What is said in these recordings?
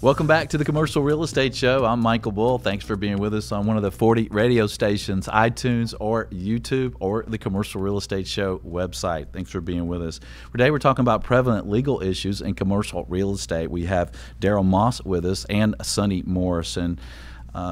Welcome back to the Commercial Real Estate Show. I'm Michael Bull. Thanks for being with us on one of the 40 radio stations, iTunes or YouTube or the Commercial Real Estate Show website. Thanks for being with us. Today we're talking about prevalent legal issues in commercial real estate. We have Daryl Moss with us and Sonny Morris. And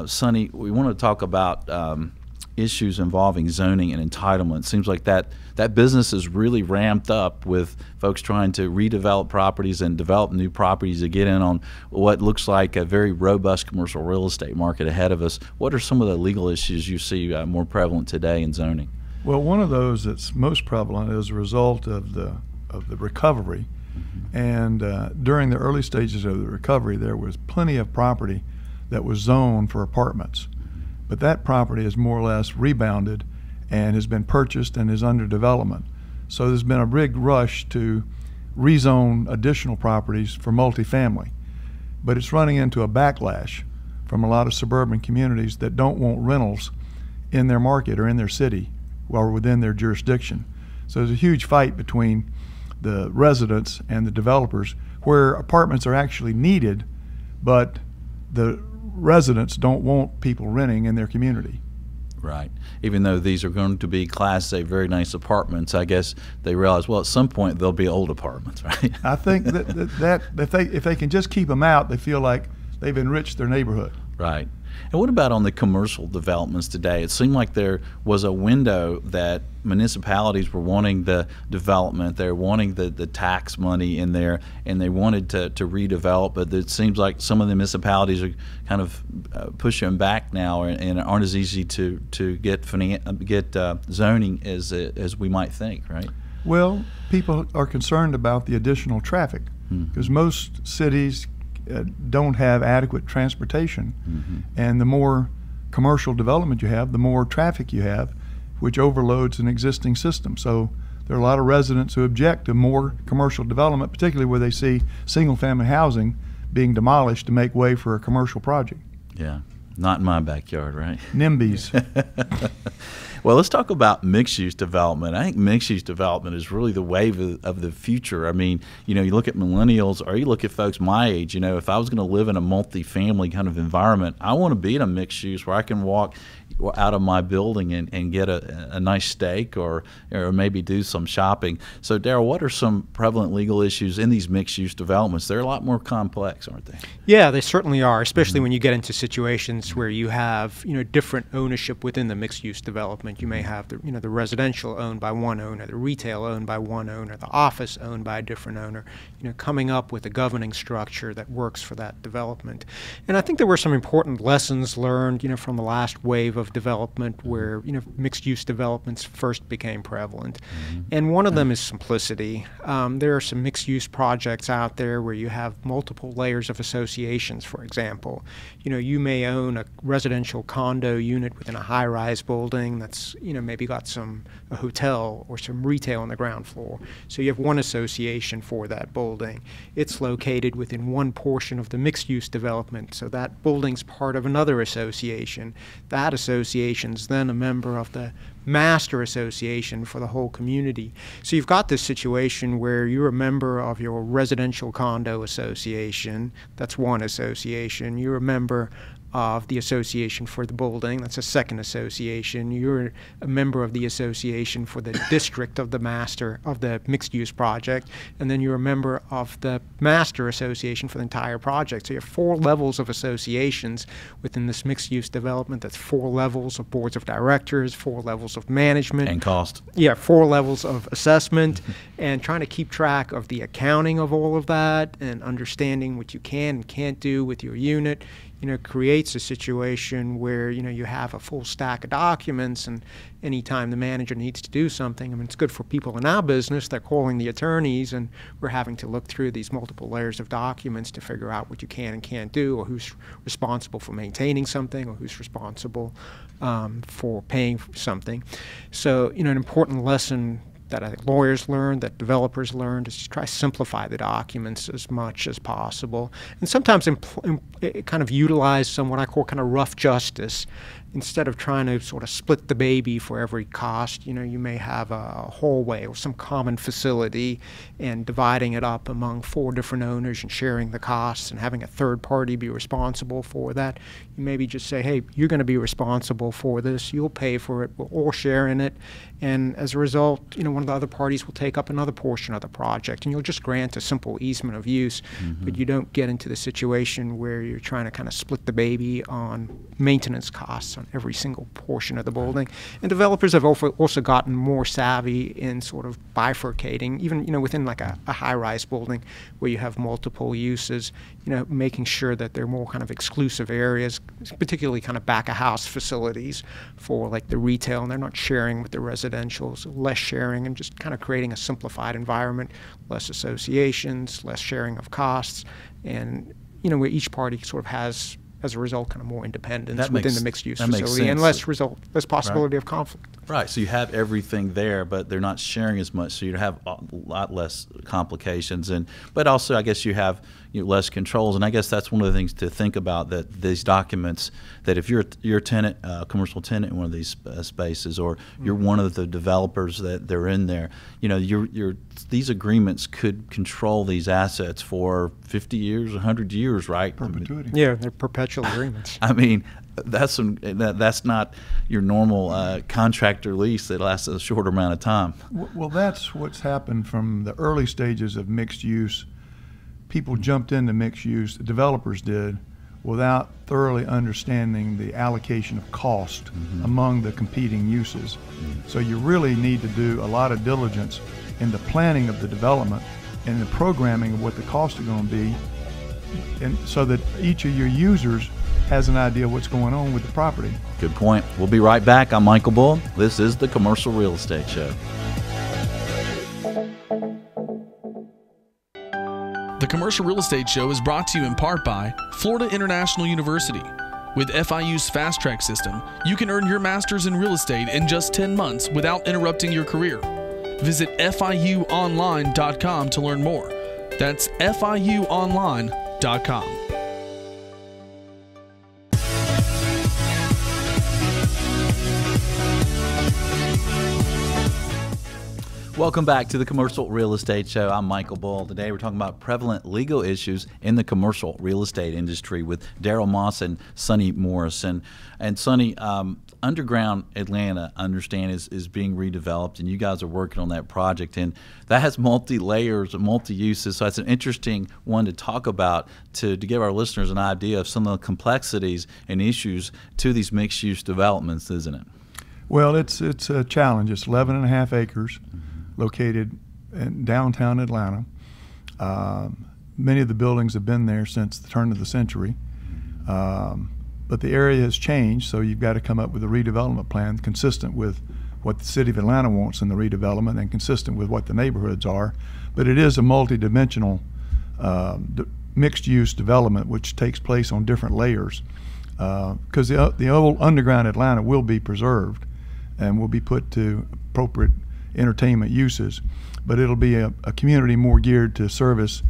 Sonny, we want to talk about issues involving zoning and entitlement. It seems like that business is really ramped up with folks trying to redevelop properties and develop new properties to get in on what looks like a very robust commercial real estate market ahead of us. What are some of the legal issues you see more prevalent today in zoning? Well, one of those that's most prevalent is a result of the recovery. And during the early stages of the recovery, there was plenty of property that was zoned for apartments. But that property is more or less rebounded and has been purchased and is under development. So there's been a big rush to rezone additional properties for multifamily. But it's running into a backlash from a lot of suburban communities that don't want rentals in their market or in their city or within their jurisdiction. So there's a huge fight between the residents and the developers where apartments are actually needed, but the residents don't want people renting in their community. Right. Even though these are going to be Class A, very nice apartments, I guess they realize, well, at some point they'll be old apartments, right? I think that if they can just keep them out, they feel like they've enriched their neighborhood. Right. And what about on the commercial developments today? It seemed like there was a window that municipalities were wanting the development, they're wanting the tax money in there, and they wanted to redevelop, but it seems like some of the municipalities are kind of pushing back now and aren't as easy to get zoning as we might think, right? Well, people are concerned about the additional traffic because most cities don't have adequate transportation, and the more commercial development you have, the more traffic you have, which overloads an existing system. So there are a lot of residents who object to more commercial development, particularly where they see single-family housing being demolished to make way for a commercial project. Yeah, not in my backyard, right? NIMBYs. Well, let's talk about mixed-use development. I think mixed-use development is really the wave of the future. I mean, you know, you look at millennials or you look at folks my age, you know, if I was going to live in a multi-family kind of environment, I want to be in a mixed-use where I can walk out of my building and get a nice steak or maybe do some shopping. So, Daryl, what are some prevalent legal issues in these mixed-use developments? They're a lot more complex, aren't they? Yeah, they certainly are, especially when you get into situations where you have, you know, different ownership within the mixed-use development. You may have the, you know, the residential owned by one owner, the retail owned by one owner, the office owned by a different owner, you know, coming up with a governing structure that works for that development. And I think there were some important lessons learned, you know, from the last wave of development where, you know, mixed-use developments first became prevalent. And one of them is simplicity. There are some mixed-use projects out there where you have multiple layers of associations, for example. You know, you may own a residential condo unit within a high-rise building that's, you know, maybe got a hotel or some retail on the ground floor. So you have one association for that building. It's located within one portion of the mixed-use development, so that building's part of another association. That association's then a member of the master association for the whole community. So you've got this situation where you're a member of your residential condo association, that's one association. You're a member of the association for the building, that's a second association. You're a member of the association for the district of the master of the mixed-use project, and then you're a member of the master association for the entire project. So you have 4 levels of associations within this mixed-use development. That's 4 levels of boards of directors, 4 levels of management. And cost. Yeah, 4 levels of assessment, and trying to keep track of the accounting of all of that and understanding what you can and can't do with your unit. You know, creates a situation where, you know, you have a full stack of documents, and anytime the manager needs to do something, I mean, it's good for people in our business. They're calling the attorneys, and we're having to look through these multiple layers of documents to figure out what you can and can't do, or who's responsible for maintaining something, or who's responsible for paying for something. So, you know, an important lesson that I think lawyers learn, that developers learn, is to try to simplify the documents as much as possible, and sometimes kind of utilize some what I call kind of rough justice. Instead of trying to sort of split the baby for every cost, you may have a hallway or some common facility and dividing it up among 4 different owners and sharing the costs and having a third party be responsible for that. You maybe just say, hey, you're going to be responsible for this, you'll pay for it, we'll all share in it, and as a result, one of the other parties will take up another portion of the project, and you'll just grant a simple easement of use, but you don't get into the situation where you're trying to kind of split the baby on maintenance costs on every single portion of the building. And developers have also gotten more savvy in sort of bifurcating, even within like a high-rise building where you have multiple uses, making sure that they're more kind of exclusive areas, particularly kind of back-of-house facilities for like the retail, and they're not sharing with the residential, so less sharing and just kind of creating a simplified environment, less associations, less sharing of costs, and where each party sort of has, as a result, kind of more independence within the mixed-use facility, and less possibility of conflict. Right. So you have everything there, but they're not sharing as much, so you have a lot less complications, but also I guess you have less controls, and I guess that's one of the things to think about, that these documents, that if you're a tenant, commercial tenant in one of these spaces, or you're one of the developers that they're in there, these agreements could control these assets for 50 years, 100 years, right? Perpetuity. Yeah, they're perpetual agreements. I mean, that's not your normal contractor lease that lasts a shorter amount of time. Well, that's what's happened from the early stages of mixed use. People jumped into mixed use, the developers did, without thoroughly understanding the allocation of cost among the competing uses. So you really need to do a lot of diligence in the planning of the development and the programming of what the costs are going to be, and so that each of your users has an idea of what's going on with the property. Good point. We'll be right back. I'm Michael Bull. This is the Commercial Real Estate Show. The Commercial Real Estate Show is brought to you in part by Florida International University. With FIU's Fast Track system, you can earn your master's in real estate in just 10 months without interrupting your career. Visit FIUonline.com to learn more. That's FIUonline.com. Welcome back to the Commercial Real Estate Show. I'm Michael Bull. Today we're talking about prevalent legal issues in the commercial real estate industry with Daryl Moss and Sonny Morrison. And Sonny, Underground Atlanta, I understand, is being redeveloped, and you guys are working on that project, and that has multi-layers, multi-uses, so that's an interesting one to talk about to give our listeners an idea of some of the complexities and issues to these mixed-use developments, isn't it? Well, it's a challenge. It's 11.5 acres. Located in downtown Atlanta. Many of the buildings have been there since the turn of the century, but the area has changed, so you've got to come up with a redevelopment plan consistent with what the city of Atlanta wants in the redevelopment and consistent with what the neighborhoods are. But it is a multi-dimensional mixed-use development which takes place on different layers, because the old underground Atlanta will be preserved and will be put to appropriate entertainment uses, but it'll be a community more geared to service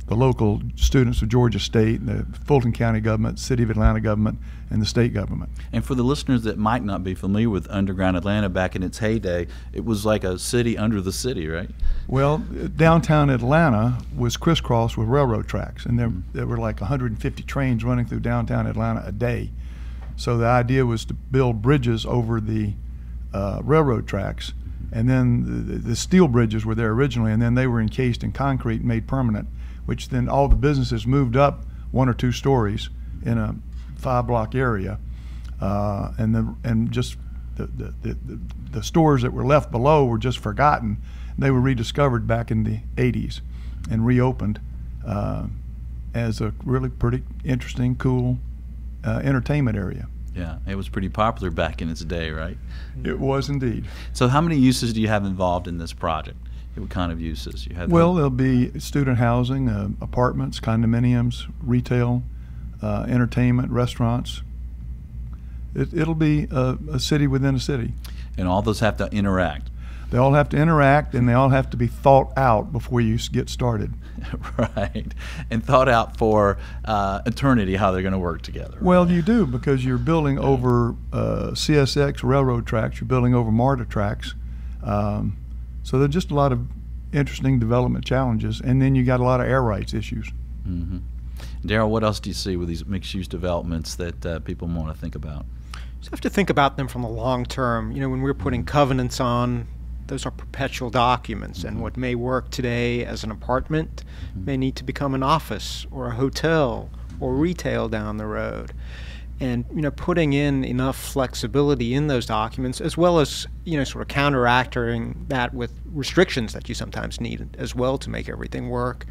the local students of Georgia State, the Fulton County government, City of Atlanta government, and the state government. And for the listeners that might not be familiar with Underground Atlanta back in its heyday, it was like a city under the city, right? Well, downtown Atlanta was crisscrossed with railroad tracks, and there were like 150 trains running through downtown Atlanta a day. So the idea was to build bridges over the railroad tracks, and then the steel bridges were there originally, and then they were encased in concrete and made permanent, which then all the businesses moved up 1 or 2 stories in a 5-block area, and just the stores that were left below were just forgotten. They were rediscovered back in the 80s and reopened as a really pretty interesting, cool entertainment area. Yeah, it was pretty popular back in its day, right? It was indeed. So how many uses do you have involved in this project? What kind of uses you have? Well, there'll be student housing, apartments, condominiums, retail, entertainment, restaurants. It'll be a city within a city. And all those have to interact. They all have to interact, and they all have to be thought out before you get started. Right, and thought out for eternity how they're going to work together. Well, you do, because you're building over CSX railroad tracks, you're building over MARTA tracks. So there's just a lot of interesting development challenges, and then you got a lot of air rights issues. Mm-hmm. Daryl, what else do you see with these mixed-use developments that people want to think about? So you have to think about them from the long term. You know, when we're putting covenants on, those are perpetual documents, and what may work today as an apartment may need to become an office or a hotel or retail down the road. And, you know, putting in enough flexibility in those documents, as well as, you know, sort of counteracting that with restrictions that you sometimes need as well to make everything work.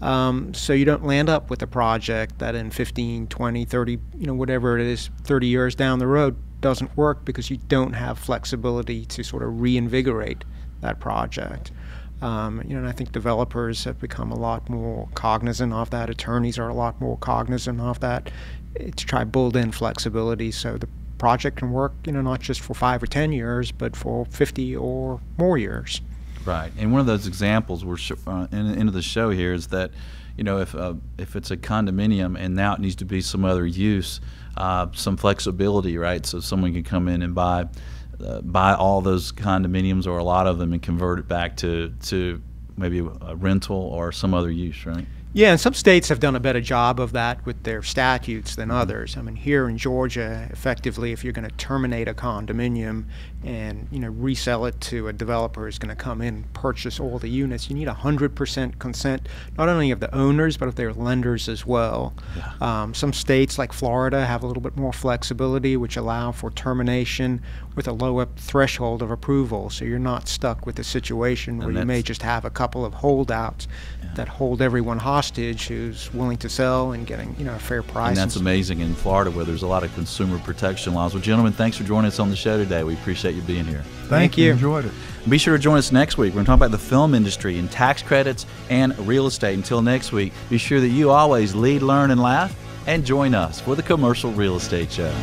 So you don't land up with a project that in 15, 20, 30, you know, whatever it is, 30 years down the road doesn't work because you don't have flexibility to sort of reinvigorate that project. You know, and I think developers have become a lot more cognizant of that. Attorneys are a lot more cognizant of that, to try to build in flexibility so the project can work, you know, not just for 5 or 10 years, but for 50 or more years. Right, and one of those examples we're into the show here is that, you know, if it's a condominium and now it needs to be some other use, some flexibility, right? So someone can come in and buy all those condominiums or a lot of them and convert it back to maybe a rental or some other use, right? Yeah, and some states have done a better job of that with their statutes than others. I mean, here in Georgia, effectively, if you're going to terminate a condominium and, you know, resell it to a developer who's going to come in and purchase all the units, you need 100% consent, not only of the owners, but of their lenders as well. Yeah. Some states, like Florida, have a little bit more flexibility, which allow for termination with a lower threshold of approval, so you're not stuck with a situation where you may just have a couple of holdouts that hold everyone hostage who's willing to sell and getting, you know, a fair price. And that's amazing in Florida, where there's a lot of consumer protection laws. Well, gentlemen, thanks for joining us on the show today. We appreciate you being here. Thank you. Enjoyed it. Be sure to join us next week. We're going to talk about the film industry and tax credits and real estate. Until next week, be sure that you always lead, learn, and laugh, and join us for the Commercial Real Estate Show.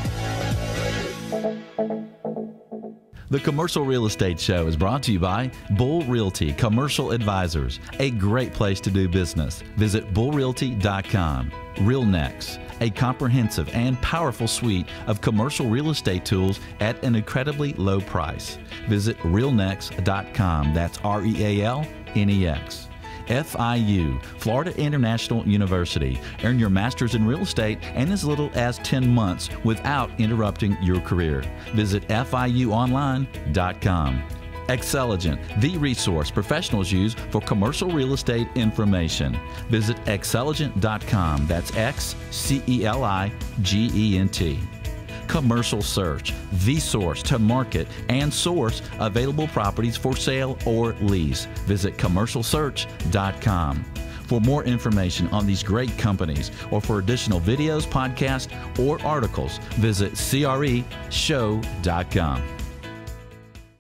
The Commercial Real Estate Show is brought to you by Bull Realty Commercial Advisors, a great place to do business. Visit bullrealty.com. RealNex, a comprehensive and powerful suite of commercial real estate tools at an incredibly low price. Visit realnex.com. That's REALNEX. FIU, Florida International University. Earn your master's in real estate in as little as 10 months without interrupting your career. Visit FIUonline.com. Xceligent, the resource professionals use for commercial real estate information. Visit Xceligent.com. That's XCELIGENT. Commercial Search, the source to market and source available properties for sale or lease. Visit commercialsearch.com. For more information on these great companies or for additional videos, podcasts, or articles, visit CREshow.com.